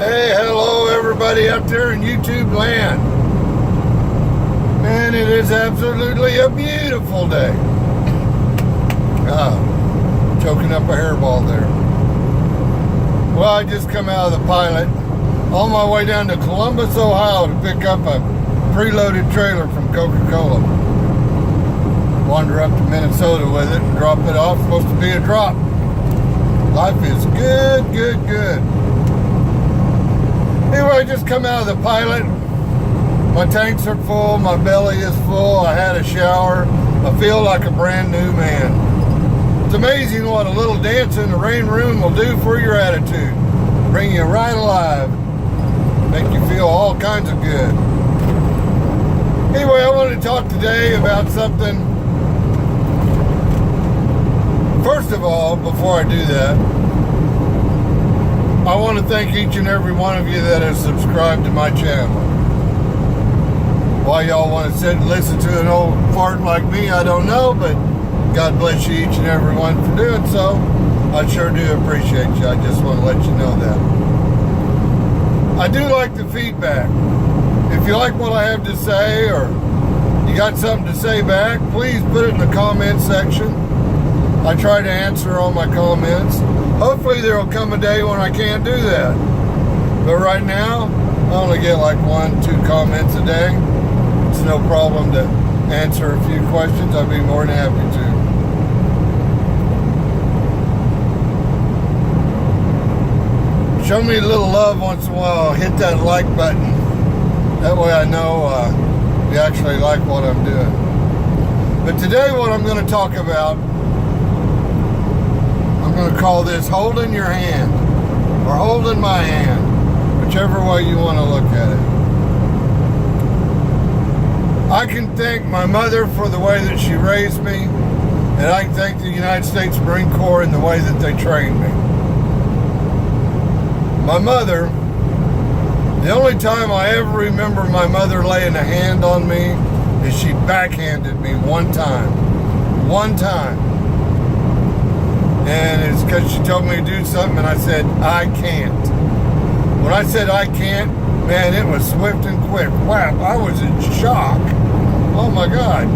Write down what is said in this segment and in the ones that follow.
Hey, hello everybody out there in YouTube land. Man, it is absolutely a beautiful day. Choking up a hairball there. Well, I just come out of the pilot on my way down to Columbus, Ohio to pick up a preloaded trailer from Coca-Cola. Wander up to Minnesota with it and drop it off. Supposed to be a drop. Life is good. Anyway, I just come out of the pilot. My tanks are full, my belly is full, I had a shower. I feel like a brand new man. It's amazing what a little dance in the rain room will do for your attitude. Bring you right alive. Make you feel all kinds of good. Anyway, I wanted to talk today about something. First of all, before I do that, I want to thank each and every one of you that has subscribed to my channel. Why y'all want to sit and listen to an old fart like me, I don't know, but God bless you each and every one for doing so. I sure do appreciate you. I just want to let you know that. I do like the feedback. If you like what I have to say or you got something to say back, please put it in the comment section. I try to answer all my comments. Hopefully there will come a day when I can't do that. But right now, I only get like 1-2 comments a day. It's no problem to answer a few questions. I'd be more than happy to. Show me a little love once in a while. Hit that like button. That way I know you actually like what I'm doing. But today what I'm going to talk about, I'm going to call this holding your hand, or holding my hand, whichever way you want to look at it. I can thank my mother for the way that she raised me, and I can thank the United States Marine Corps in the way that they trained me. My mother, the only time I ever remember my mother laying a hand on me is she backhanded me one time. One time. And it's because she told me to do something and I said, I can't. When I said I can't, man, it was swift and quick. Wow, I was in shock. Oh my God.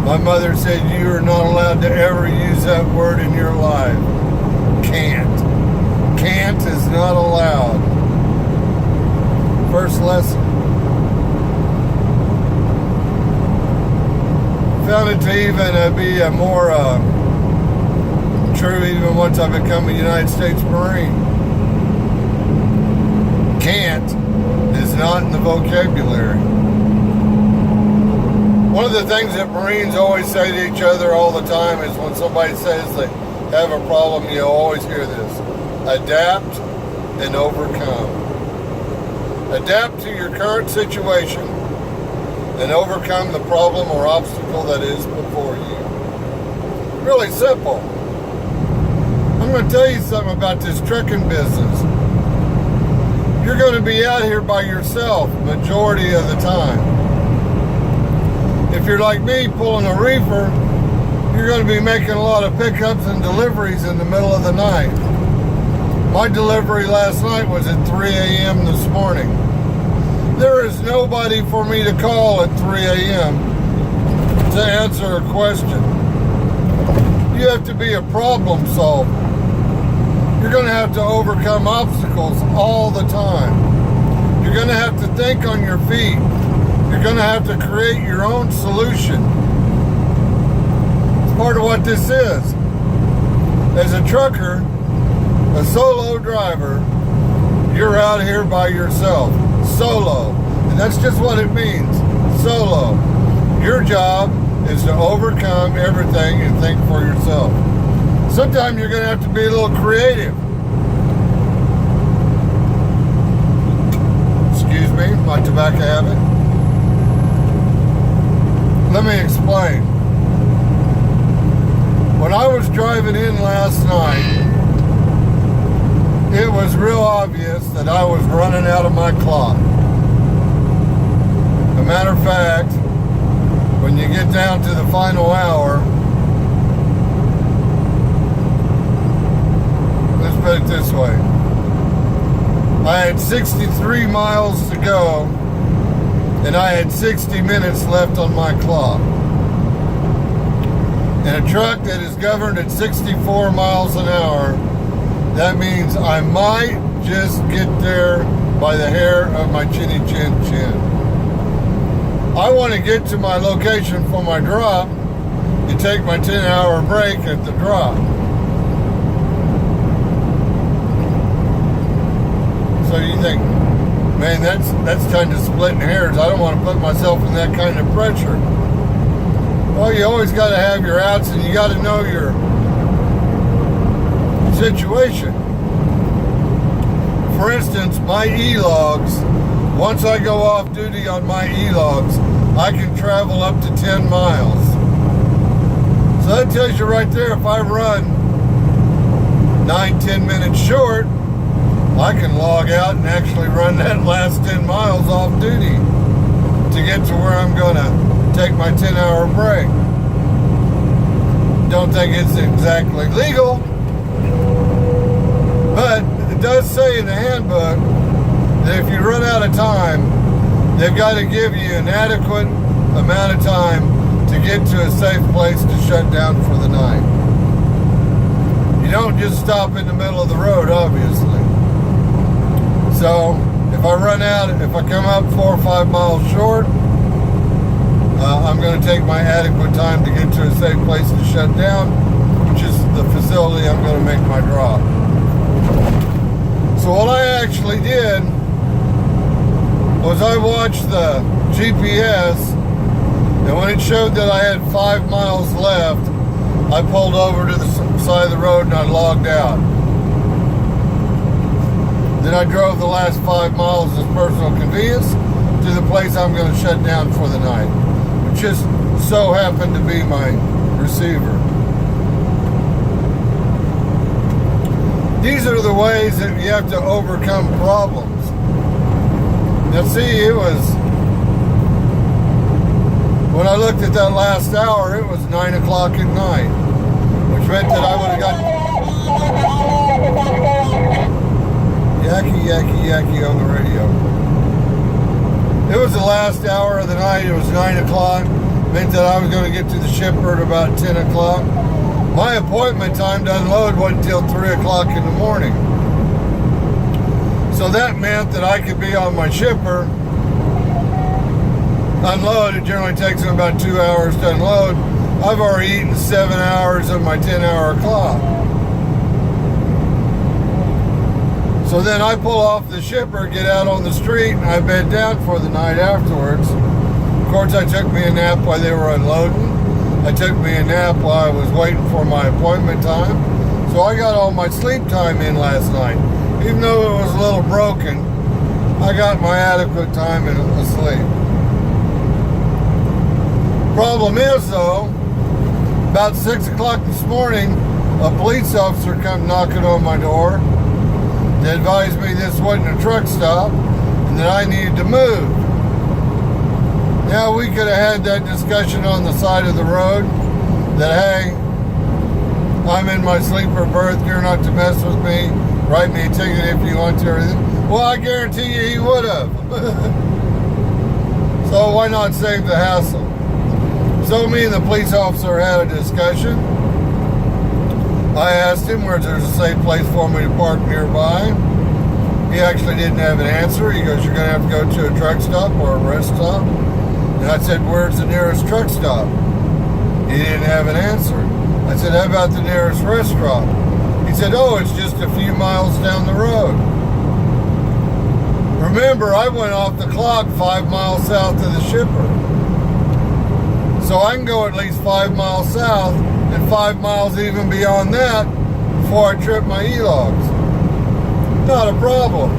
My mother said, you are not allowed to ever use that word in your life. Can't. Can't is not allowed. First lesson. Found it to even be a more true even once I become a United States Marine. Can't is not in the vocabulary. One of the things that Marines always say to each other all the time is when somebody says they have a problem, you always hear this: adapt and overcome. Adapt to your current situation and overcome the problem or obstacle that is before you. Really simple. I'm going to tell you something about this trucking business. You're going to be out here by yourself majority of the time. If you're like me pulling a reefer, you're going to be making a lot of pickups and deliveries in the middle of the night. My delivery last night was at 3 a.m. this morning. There is nobody for me to call at 3 a.m. to answer a question. You have to be a problem solver. You're going to have to overcome obstacles all the time. You're going to have to think on your feet. You're going to have to create your own solution. It's part of what this is. As a trucker, a solo driver, you're out here by yourself. Solo. And that's just what it means. Solo. Your job is to overcome everything and think for yourself. Sometimes you're going to have to be a little creative. Excuse me, my tobacco habit. Let me explain. When I was driving in last night, it was real obvious that I was running out of my clock. As a matter of fact, when you get down to the final hour, let's put put it this way. I had 63 miles to go, and I had 60 minutes left on my clock. In a truck that is governed at 64 miles an hour, that means I might just get there by the hair of my chinny chin chin. I want to get to my location for my drop and take my 10-hour break at the drop. So you think, man, that's kind of splitting hairs. I don't want to put myself in that kind of pressure. Well, you always got to have your outs, and you got to know your situation. For instance, my e-logs, once I go off duty on my e-logs, I can travel up to 10 miles. So that tells you right there, if I run 9-10 minutes short, I can log out and actually run that last 10 miles off duty to get to where I'm going to take my 10-hour break. Don't think it's exactly legal, but it does say in the handbook that if you run out of time, they've got to give you an adequate amount of time to get to a safe place to shut down for the night. You don't just stop in the middle of the road, obviously. So if I run out, if I come up 4 or 5 miles short, I'm going to take my adequate time to get to a safe place to shut down, which is the facility I'm going to make my drop. So what I actually did was I watched the GPS, and when it showed that I had 5 miles left, I pulled over to the side of the road and I logged out. Then I drove the last 5 miles as personal convenience to the place I'm going to shut down for the night, which just so happened to be my receiver. These are the ways that you have to overcome problems. Now see, it was, when I looked at that last hour, it was 9 o'clock at night, which meant that I would have got yakky on the radio. It was the last hour of the night. It was 9 o'clock. Meant that I was going to get to the shipper at about 10 o'clock. My appointment time to unload wasn't until 3 o'clock in the morning. So that meant that I could be on my shipper, unload. It generally takes them about 2 hours to unload. I've already eaten 7 hours of my 10-hour clock. So then I pull off the shipper, get out on the street, and I bed down for the night afterwards. Of course, I took me a nap while they were unloading. I took me a nap while I was waiting for my appointment time. So I got all my sleep time in last night. Even though it was a little broken, I got my adequate time asleep. Problem is, though, about 6 o'clock this morning, a police officer come knocking on my door. They advised me this wasn't a truck stop and that I needed to move. Now, we could have had that discussion on the side of the road that, hey, I'm in my sleeper berth, you're not to mess with me, write me a ticket if you want to, or anything. Well, I guarantee you he would have. So why not save the hassle? So me and the police officer had a discussion. I asked him where there's a safe place for me to park nearby. He actually didn't have an answer. He goes, you're going to have to go to a truck stop or a rest stop. And I said, where's the nearest truck stop? He didn't have an answer. I said, how about the nearest restaurant? He said, oh, it's just a few miles down the road. Remember, I went off the clock 5 miles south of the shipper. So I can go at least 5 miles south and 5 miles even beyond that before I trip my e-logs. Not a problem.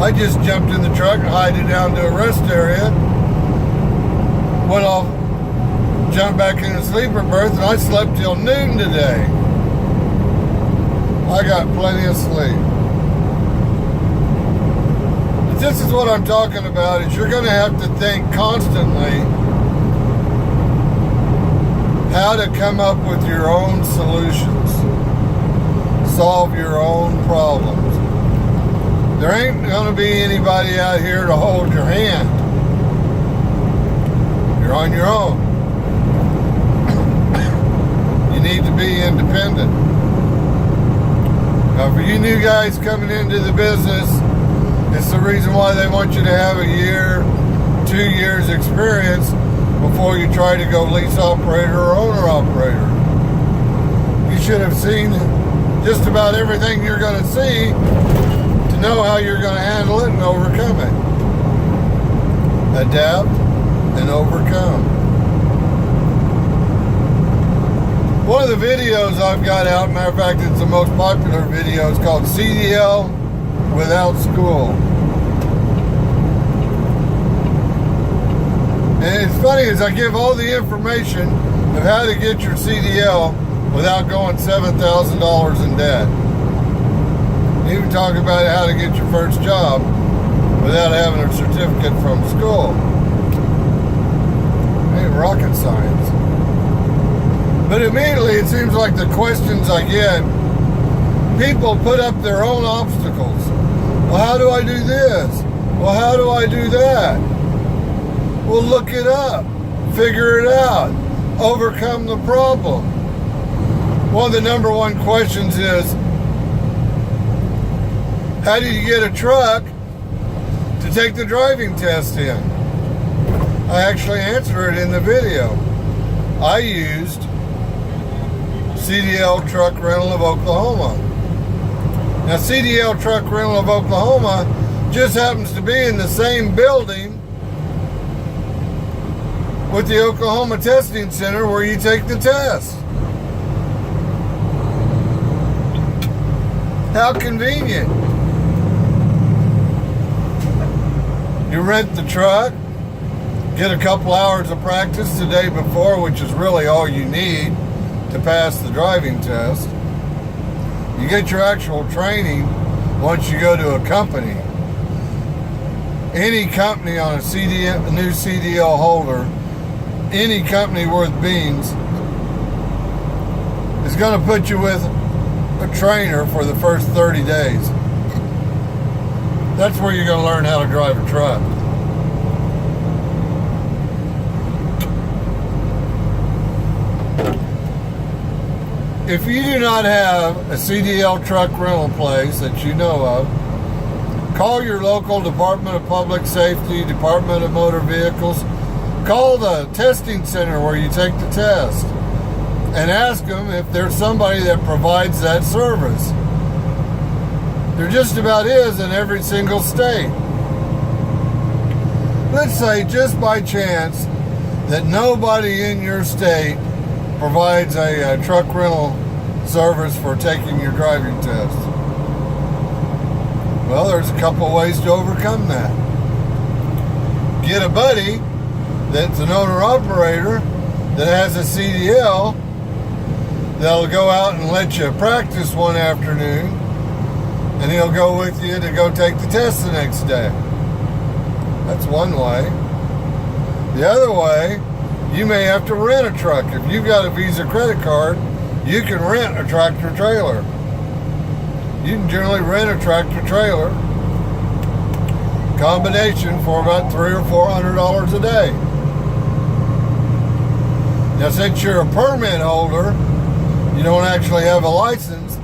I just jumped in the truck and hid it down to a rest area. Went off, jumped back in the sleeper berth, and I slept till noon today. I got plenty of sleep. But this is what I'm talking about, is you're going to have to think constantly how to come up with your own solutions. solve your own problems. There ain't going to be anybody out here to hold your hand. You're on your own. You need to be independent. Now, for you new guys coming into the business, it's the reason why they want you to have a year, 2 years experience before you try to go lease operator or owner operator. You should have seen just about everything you're going to see to know how you're going to handle it and overcome it. Adapt and overcome. One of the videos I've got out, matter of fact, it's the most popular video, it's called CDL Without School. And it's funny is I give all the information of how to get your CDL without going $7,000 in debt. Even talk about how to get your first job without having a certificate from school. Ain't rocket science. But immediately it seems like the questions I get, people put up their own obstacles. Well, how do I do this? Well, how do I do that? Well, look it up. Figure it out. Overcome the problem. One of the number one questions is, how do you get a truck to take the driving test in? I actually answer it in the video. I used CDL Truck Rental of Oklahoma. Now, CDL Truck Rental of Oklahoma just happens to be in the same building with the Oklahoma Testing Center where you take the test. How convenient. You rent the truck, get a couple hours of practice the day before, which is really all you need to pass the driving test. You get your actual training once you go to a company. Any company on a new CDL holder, any company worth beans, is going to put you with a trainer for the first 30 days. That's where you're going to learn how to drive a truck. If you do not have a CDL truck rental place that you know of, call your local Department of Public Safety, Department of Motor Vehicles. Call the testing center where you take the test and ask them if there's somebody that provides that service. There just about is in every single state. Let's say just by chance that nobody in your state provides a truck rental service for taking your driving test. Well, there's a couple ways to overcome that. Get a buddy that's an owner-operator that has a CDL that'll go out and let you practice one afternoon, and he'll go with you to go take the test the next day. That's one way. The other way, you may have to rent a truck. If you've got a Visa credit card, you can rent a tractor trailer. You can generally rent a tractor trailer combination for about $300 or $400 a day. Now, since you're a permit holder, you don't actually have a license,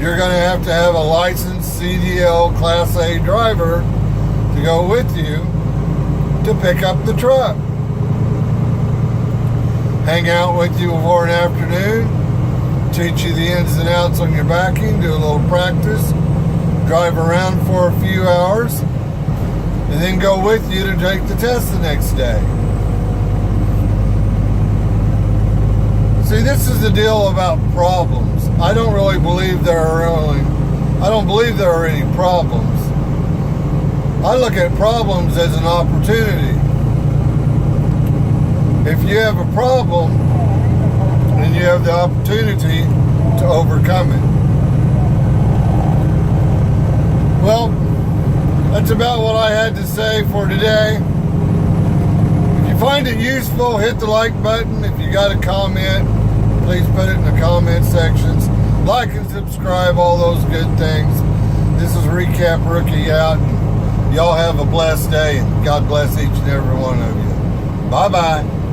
you're going to have a licensed CDL Class A driver to go with you to pick up the truck. Hang out with you for an afternoon, teach you the ins and outs on your backing, do a little practice, drive around for a few hours, and then go with you to take the test the next day. See, this is the deal about problems. I don't believe there are any problems. I look at problems as an opportunity. If you have a problem, then you have the opportunity to overcome it. Well, that's about what I had to say for today. If you find it useful, hit the like button. If you got a comment, please put it in the comment sections. like and subscribe, all those good things. This is Recap Rookie out. Y'all have a blessed day, and God bless each and every one of you. Bye-bye.